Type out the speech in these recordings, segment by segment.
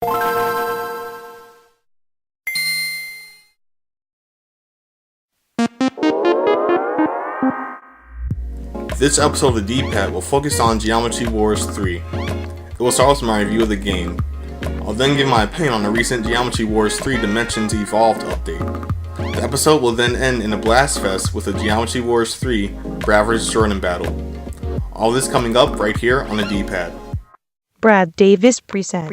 This episode of the D-Pad will focus on Geometry Wars 3. It will start with my review of the game. I'll then give my opinion on the recent Geometry Wars 3 Dimensions Evolved update. The episode will then end in a blast fest with a Geometry Wars 3 Brad vs Jordan battle. All this coming up right here on the D-Pad. Brad Davis present.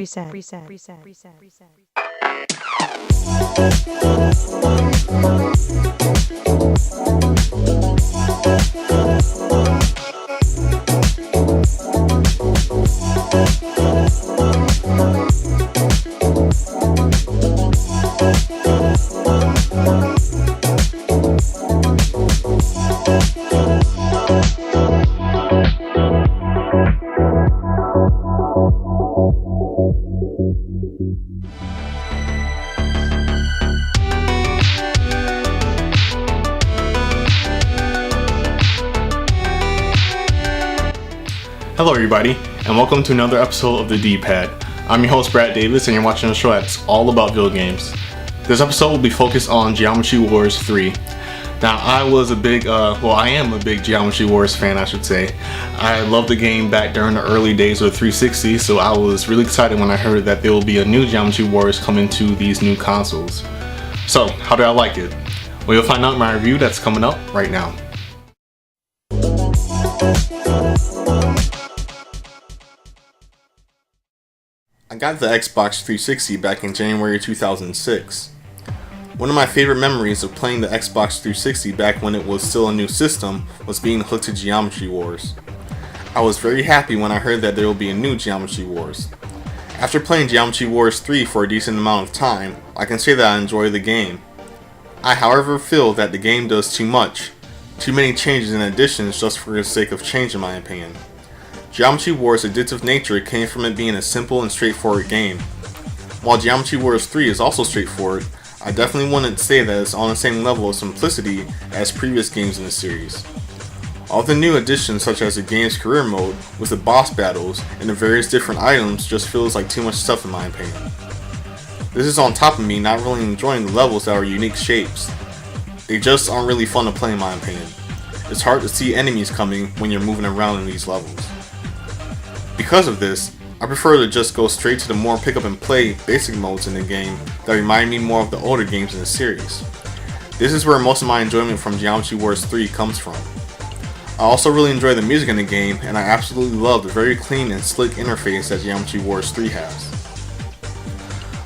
Hello everybody, and welcome to another episode of the D-Pad. I'm your host Brad Davis, and you're watching a show that's all about video games. This episode will be focused on Geometry Wars 3. Now, I am a big Geometry Wars fan, I should say. I loved the game back during the early days of the 360, so I was really excited when I heard that there will be a new Geometry Wars coming to these new consoles. So, how did I like it? Well, you'll find out in my review that's coming up right now. I got the Xbox 360 back in January 2006. One of my favorite memories of playing the Xbox 360 back when it was still a new system was being hooked to Geometry Wars. I was very happy when I heard that there will be a new Geometry Wars. After playing Geometry Wars 3 for a decent amount of time, I can say that I enjoy the game. I however feel that the game does too much, too many changes and additions just for the sake of change in my opinion. Geometry Wars' addictive nature came from it being a simple and straightforward game. While Geometry Wars 3 is also straightforward, I definitely wouldn't say that it's on the same level of simplicity as previous games in the series. All the new additions such as the game's career mode with the boss battles and the various different items just feels like too much stuff in my opinion. This is on top of me not really enjoying the levels that are unique shapes. They just aren't really fun to play in my opinion. It's hard to see enemies coming when you're moving around in these levels. Because of this, I prefer to just go straight to the more pick up and play basic modes in the game that remind me more of the older games in the series. This is where most of my enjoyment from Geometry Wars 3 comes from. I also really enjoy the music in the game, and I absolutely love the very clean and slick interface that Geometry Wars 3 has.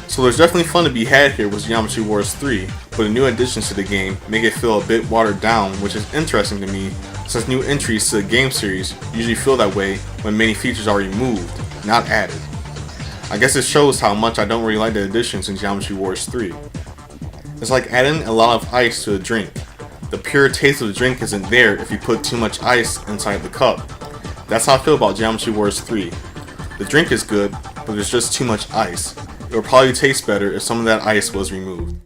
So there's definitely fun to be had here with Geometry Wars 3, but the new additions to the game make it feel a bit watered down, which is interesting to me since new entries to the game series usually feel that way when many features are removed, not added. I guess it shows how much I don't really like the additions in Geometry Wars 3. It's like adding a lot of ice to a drink. The pure taste of the drink isn't there if you put too much ice inside the cup. That's how I feel about Geometry Wars 3. The drink is good, but there's just too much ice. It would probably taste better if some of that ice was removed.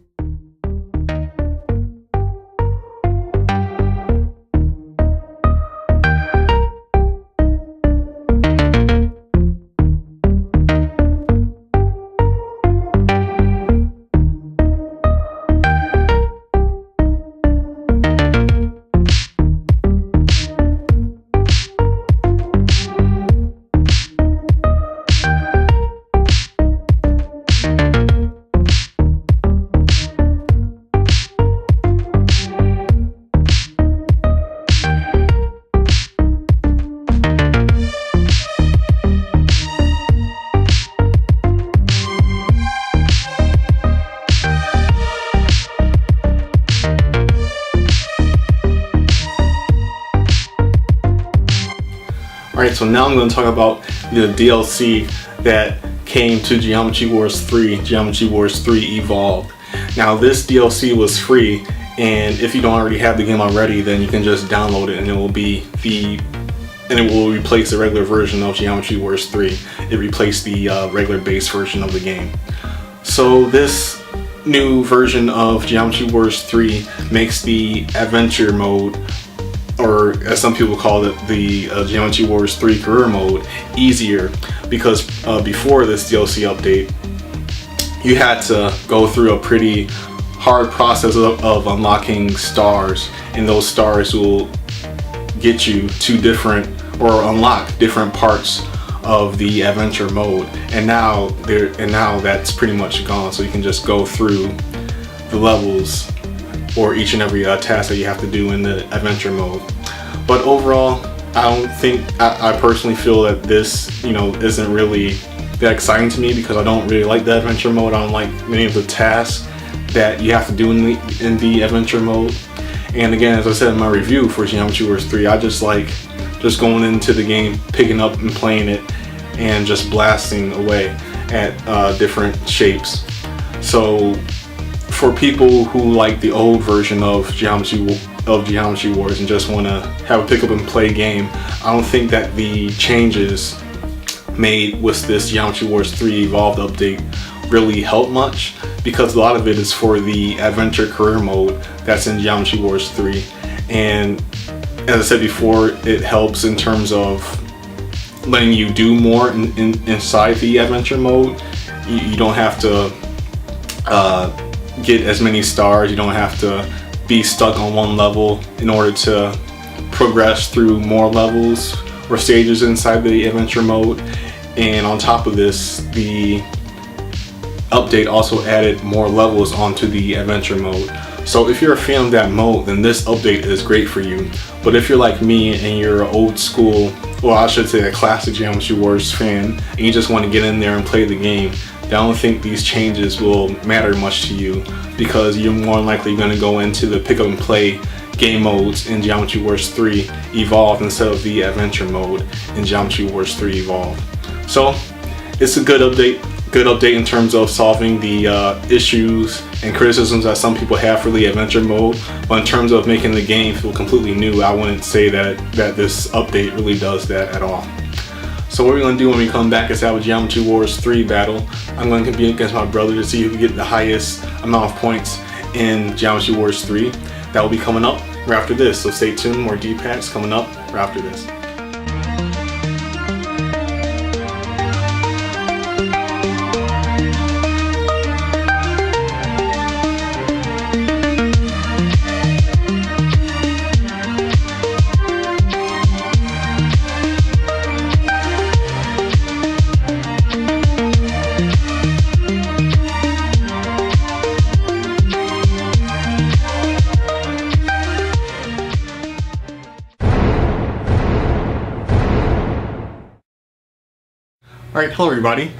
Alright, so now I'm going to talk about the DLC that came to Geometry Wars 3, Geometry Wars 3 Evolved. Now this DLC was free, and if you don't already have the game already, then you can just download it and it will replace the regular version of Geometry Wars 3. It replaced the regular base version of the game. So this new version of Geometry Wars 3 makes the adventure mode, or as some people call it, the Geometry Wars 3 career mode, easier, because before this DLC update, you had to go through a pretty hard process of unlocking stars, and those stars will get you to different or unlock different parts of the adventure mode. And now that's pretty much gone, so you can just go through the levels or each and every task that you have to do in the adventure mode. But overall, I personally feel that this, isn't really that exciting to me, because I don't really like the adventure mode. I don't like many of the tasks that you have to do in the adventure mode. And again, as I said in my review for Geometry Wars 3, I just like going into the game, picking up and playing it, and just blasting away at different shapes. So for people who like the old version of Geometry Wars and just want to have a pick up and play game, I don't think that the changes made with this Geometry Wars 3 Evolved update really help much, because a lot of it is for the adventure career mode that's in Geometry Wars 3. And as I said before, it helps in terms of letting you do more inside the adventure mode. You don't have to get as many stars. You don't have to be stuck on one level in order to progress through more levels or stages inside the adventure mode. And on top of this, the update also added more levels onto the adventure mode. So if you're a fan of that mode, then this update is great for you. But if you're like me and you're an old school, well, I should say a classic Geometry Wars fan, and you just want to get in there and play the game, then I don't think these changes will matter much to you, because you're more than likely going to go into the pick up and play game modes in Geometry Wars 3 Evolved instead of the adventure mode in Geometry Wars 3 Evolved. So it's a good update in terms of solving the issues and criticisms that some people have for the adventure mode. But in terms of making the game feel completely new, I wouldn't say that this update really does that at all. So what we're going to do when we come back is have a Geometry Wars 3 battle. I'm going to compete against my brother to see who can get the highest amount of points in Geometry Wars 3. That will be coming up right after this, so stay tuned. More D-Packs coming up right after this. Alright, hello everybody.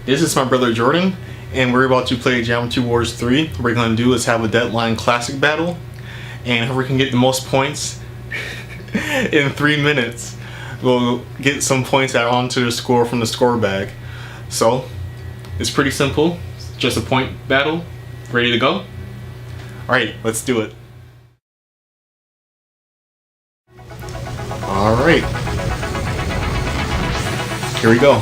This is my brother Jordan, and we're about to play Geometry Wars 3. What we're going to do is have a Deadline Classic battle, and whoever can get the most points in 3 minutes will get some points added onto the score from the score bag. So, it's pretty simple. It's just a point battle. Ready to go? Alright, let's do it. Alright. Here we go.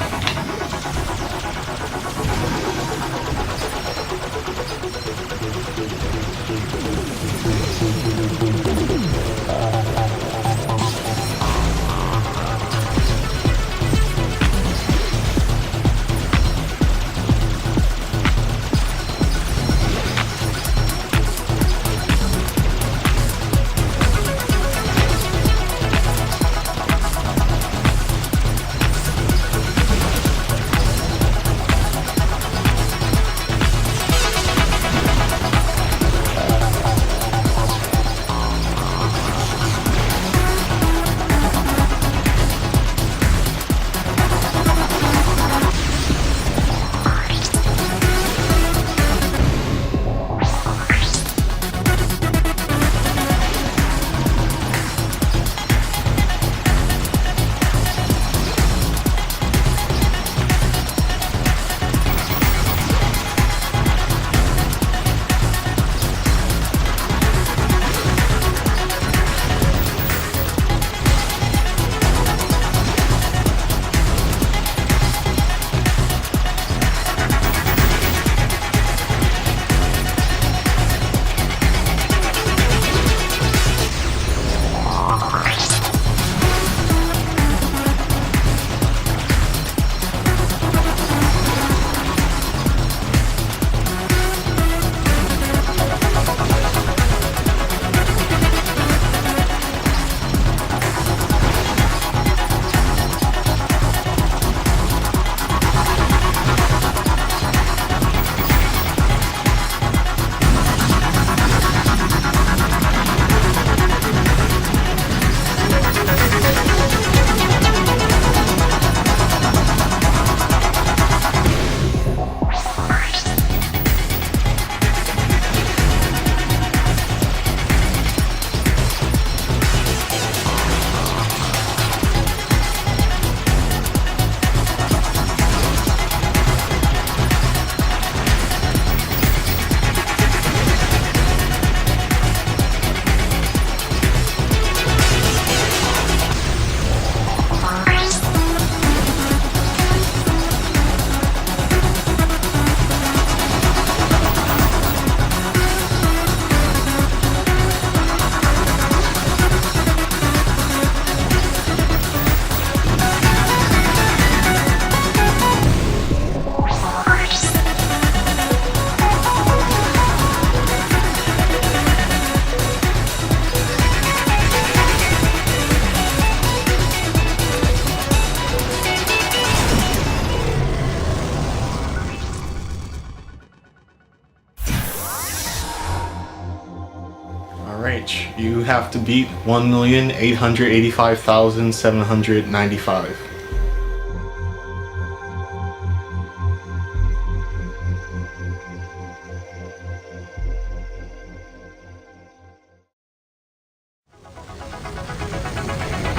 reach. You have to beat 1,885,795.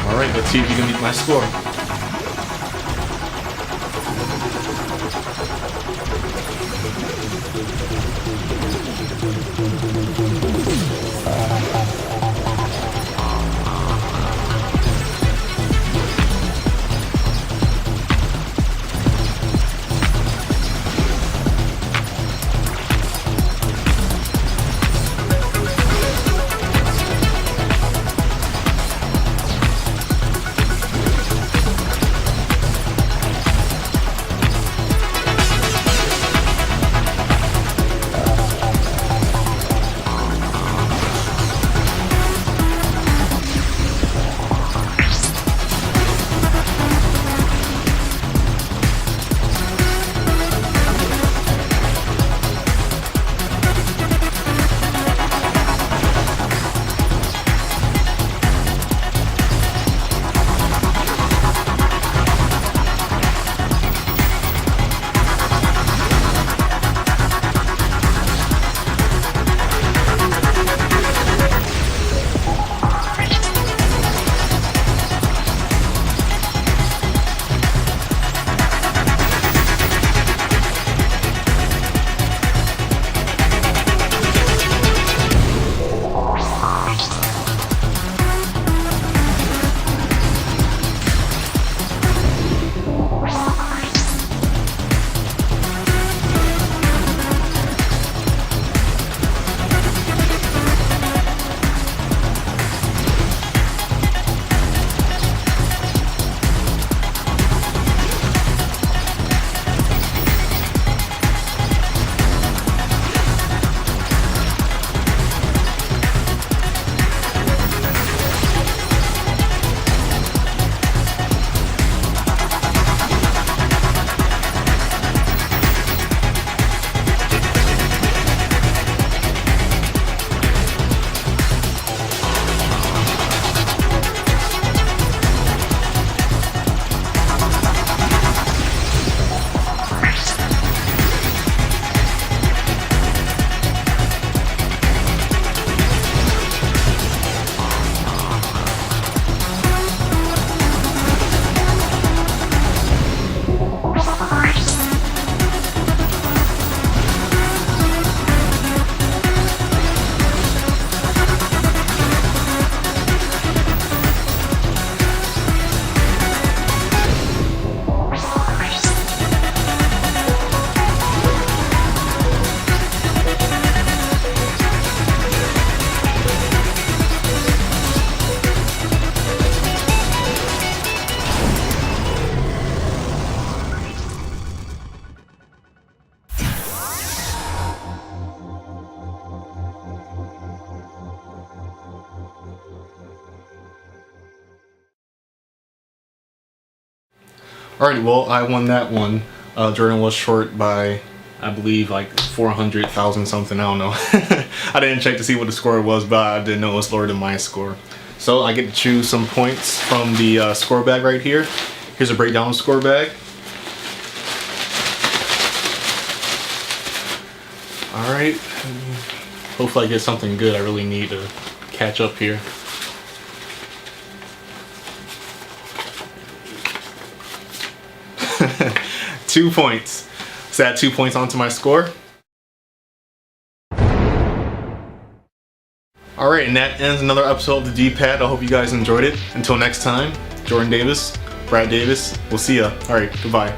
Alright, let's see if you can beat my score. Alrighty, well, I won that one. Jordan was short by, I believe, like 400,000 something, I don't know. I didn't check to see what the score was, but I didn't know it was lower than my score. So I get to choose some points from the score bag right here. Here's a breakdown of the score bag. Alright, hopefully I get something good. I really need to catch up here. Two points. So add 2 points onto my score. Alright, and that ends another episode of the D-Pad. I hope you guys enjoyed it. Until next time, Jordan Davis, Brad Davis, we'll see ya. Alright, goodbye.